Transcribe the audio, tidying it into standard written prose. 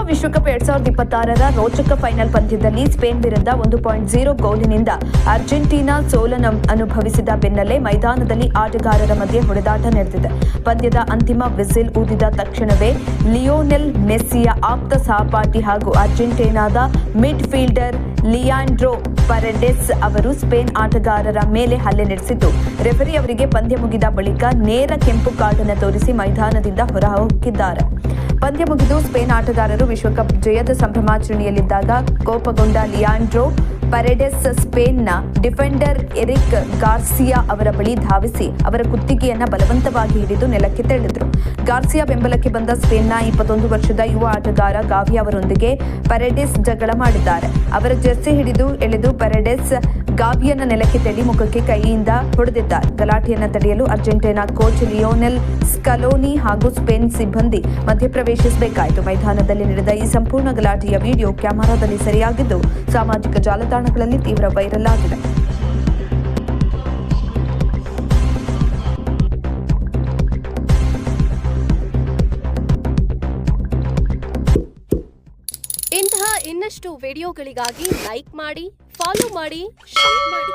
ವಿಶ್ವಕಪ್ 2026ರ ರೋಚಕ ಫೈನಲ್ ಪಂದ್ಯದಲ್ಲಿ ಸ್ಪೇನ್ ವಿರುದ್ಧ 1.0 ಗೋಲಿನಿಂದ ಅರ್ಜೆಂಟೀನಾ ಸೋಲನ್ನು ಅನುಭವಿಸಿದ ಬೆನ್ನಲ್ಲೇ ಮೈದಾನದಲ್ಲಿ ಆಟಗಾರರ ಮಧ್ಯೆ ಹೊಡೆದಾಟ ನಡೆದಿದೆ. ಪಂದ್ಯದ ಅಂತಿಮ ವಿಸಿಲ್ ಊದಿದ ತಕ್ಷಣವೇ ಲಿಯೋನೆಲ್ ಮೆಸ್ಸಿಯ ಆಪ್ತ ಸಹಪಾಠಿ ಹಾಗೂ ಅರ್ಜೆಂಟೀನಾದ ಮಿಡ್ಫೀಲ್ಡರ್ ಲಿಯಾಂಡ್ರೋ ಪರೆಡೆಸ್ ಅವರು ಸ್ಪೇನ್ ಆಟಗಾರರ ಮೇಲೆ ಹಲ್ಲೆ ನಡೆಸಿದ್ದು, ರೆಫರಿ ಅವರಿಗೆ ಪಂದ್ಯ ಮುಗಿದ ಬಳಿಕ ನೇರ ಕೆಂಪು ಕಾರ್ಡ್ ಅನ್ನು ತೋರಿಸಿ ಮೈದಾನದಿಂದ ಹೊರಹೋಗಿದ್ದಾರೆ. ಪಂದ್ಯ ಮುಗಿದು ಸ್ಪೇನ್ ಆಟಗಾರರು ವಿಶ್ವಕಪ್ ಜಯದ ಸಂಭ್ರಮಾಚರಣೆಯಲ್ಲಿದ್ದಾಗ ಕೋಪಗೊಂಡ ಲಿಯಾಂಡ್ರೋ ಪರೆಡೆಸ್ ಸ್ಪೇನ್ನ ಡಿಫೆಂಡರ್ ಎರಿಕ್ ಗಾರ್ಸಿಯಾ ಅವರ ಬಳಿ ಧಾವಿಸಿ ಅವರ ಕುತ್ತಿಗೆಯನ್ನ ಬಲವಂತವಾಗಿ ಹಿಡಿದು ನೆಲಕ್ಕೆ ತಳ್ಳಿದರು. ಗಾರ್ಸಿಯಾ ಬೆಂಬಲಕ್ಕೆ ಬಂದ ಸ್ಪೇನ್ನ 21 ವರ್ಷದ ಯುವ ಆಟಗಾರ ಗಾವಿ ಅವರೊಂದಿಗೆ ಪರೆಡೆಸ್ ಜಗಳ ಮಾಡಿದ್ದಾರೆ. ಅವರ ಜೆರ್ಸಿ ಹಿಡಿದು ಎಳೆದು ಪರೆಡೆಸ್ ಗಾವಿಯನ್ನ ನೆಲಕ್ಕೆ ತಳ್ಳಿ ಮುಖಕ್ಕೆ ಕೈಯಿಂದ ಹೊಡೆದಿದ್ದಾರೆ. ಗಲಾಟೆಯನ್ನು ತಡೆಯಲು ಅರ್ಜೆಂಟೀನಾ ಕೋಚ್ ಲಿಯೋನೆಲ್ ಸ್ಕಲೋನಿ ಹಾಗೂ ಸ್ಪೇನ್ ಸಿಬ್ಬಂದಿ ಮಧ್ಯಪ್ರವೇಶಿಸಬೇಕಾಯಿತು. ಮೈದಾನದಲ್ಲಿ ನಡೆದ ಈ ಸಂಪೂರ್ಣ ಗಲಾಟೆಯ ವಿಡಿಯೋ ಕ್ಯಾಮೆರಾದಲ್ಲಿ ಸೆರೆಯಾಗಿದ್ದು ಸಾಮಾಜಿಕ ಜಾಲತಾಣಗಳಲ್ಲಿ ತೀವ್ರ ವೈರಲ್ ಆಗಿದೆ. ಇಂತಹ ಇನ್ನಷ್ಟು ವಿಡಿಯೋಗಳಿಗಾಗಿ ಲೈಕ್ ಮಾಡಿ, ಫಾಲೋ ಮಾಡಿ, ಶೇರ್ ಮಾಡಿ.